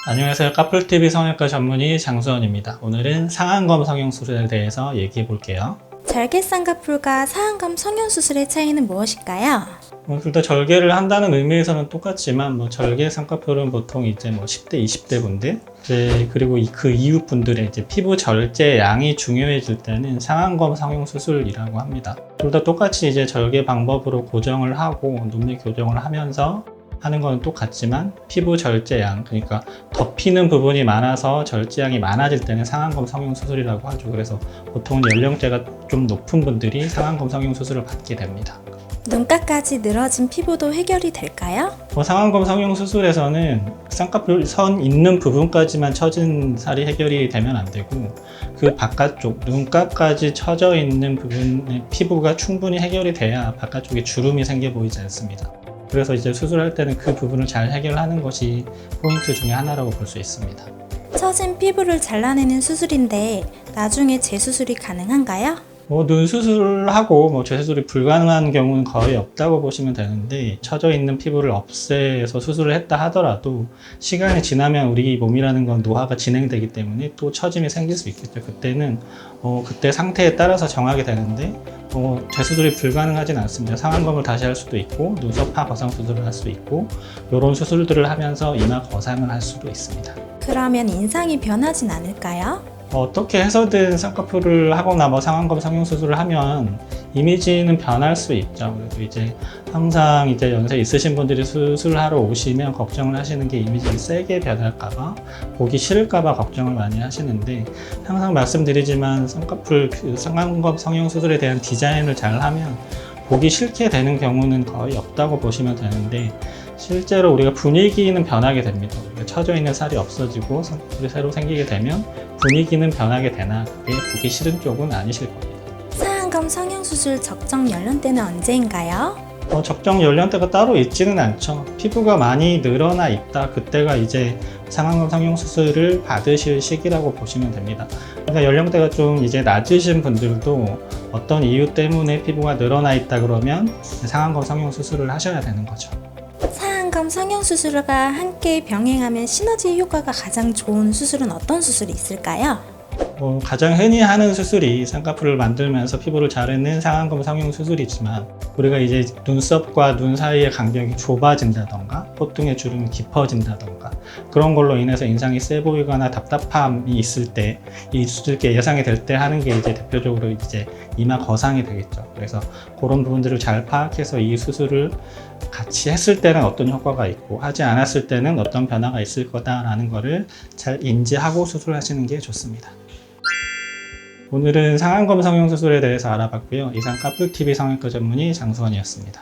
안녕하세요. 까풀TV 성형외과 전문의 장수원입니다. 오늘은 상안검 성형수술에 대해서 얘기해 볼게요. 절개 쌍꺼풀과 상안검 성형수술의 차이는 무엇일까요? 둘 다 절개를 한다는 의미에서는 똑같지만 절개 쌍꺼풀은 보통 이제 10대, 20대 분들 그리고 그 이후 분들의 이제 피부 절제 양이 중요해질 때는 상안검 성형수술이라고 합니다. 둘 다 똑같이 이제 절개 방법으로 고정을 하고 눈매 교정을 하면서 하는 건 똑같지만 피부 절제양, 그러니까 덮이는 부분이 많아서 절제양이 많아질 때는 상안검 성형수술이라고 하죠. 그래서 보통 연령대가 좀 높은 분들이 상안검 성형수술을 받게 됩니다. 눈가까지 늘어진 피부도 해결이 될까요? 상안검 성형수술에서는 쌍꺼풀 선 있는 부분까지만 처진 살이 해결이 되면 안 되고 그 바깥쪽 눈가까지 처져 있는 부분의 피부가 충분히 해결이 돼야 바깥쪽에 주름이 생겨 보이지 않습니다. 그래서 이제 수술할 때는 그 부분을 잘 해결하는 것이 포인트 중에 하나라고 볼 수 있습니다. 처진 피부를 잘라내는 수술인데 나중에 재수술이 가능한가요? 눈 수술하고 재수술이 불가능한 경우는 거의 없다고 보시면 되는데 처져 있는 피부를 없애서 수술을 했다 하더라도 시간이 지나면 우리 몸이라는 건 노화가 진행되기 때문에 또 처짐이 생길 수 있겠죠. 그때는 그때 상태에 따라서 정하게 되는데 재수술이 불가능하진 않습니다. 상안검을 다시 할 수도 있고 눈썹파 거상 수술을 할 수도 있고 이런 수술들을 하면서 이마 거상을 할 수도 있습니다. 그러면 인상이 변하진 않을까요? 어떻게 해서든 쌍꺼풀을 하거나 상안검 성형수술을 하면 이미지는 변할 수 있죠. 그래도 이제 항상 이제 연세 있으신 분들이 수술을 하러 오시면 걱정을 하시는 게 이미지가 세게 변할까봐, 보기 싫을까봐 걱정을 많이 하시는데 항상 말씀드리지만 상안검 성형수술에 대한 디자인을 잘 하면 보기 싫게 되는 경우는 거의 없다고 보시면 되는데 실제로 우리가 분위기는 변하게 됩니다. 우리가 처져 있는 살이 없어지고 쌍꺼풀이 새로 생기게 되면 분위기는 변하게 되나 그게 보기 싫은 쪽은 아니실 겁니다. 상안검 성형수술 적정 연령대는 언제인가요? 적정 연령대가 따로 있지는 않죠. 피부가 많이 늘어나 있다. 그때가 이제 상안검 성형수술을 받으실 시기라고 보시면 됩니다. 그러니까 연령대가 좀 이제 낮으신 분들도 어떤 이유 때문에 피부가 늘어나 있다 그러면 상안검 성형수술을 하셔야 되는 거죠. 상안검 성형수술과 함께 병행하면 시너지 효과가 가장 좋은 수술은 어떤 수술이 있을까요? 가장 흔히 하는 수술이 쌍꺼풀을 만들면서 피부를 자르는 상안검 성형 수술이지만 우리가 이제 눈썹과 눈 사이의 간격이 좁아진다던가 콧등의 주름이 깊어진다던가 그런 걸로 인해서 인상이 세 보이거나 답답함이 있을 때 이 수술께 예상이 될 때 하는 게 이제 대표적으로 이제 이마 거상이 되겠죠. 그래서 그런 부분들을 잘 파악해서 이 수술을 같이 했을 때는 어떤 효과가 있고 하지 않았을 때는 어떤 변화가 있을 거다라는 거를 잘 인지하고 수술하시는 게 좋습니다. 오늘은 상안검 성형수술에 대해서 알아봤고요. 이상 까풀TV 성형외과 전문의 장수원이었습니다.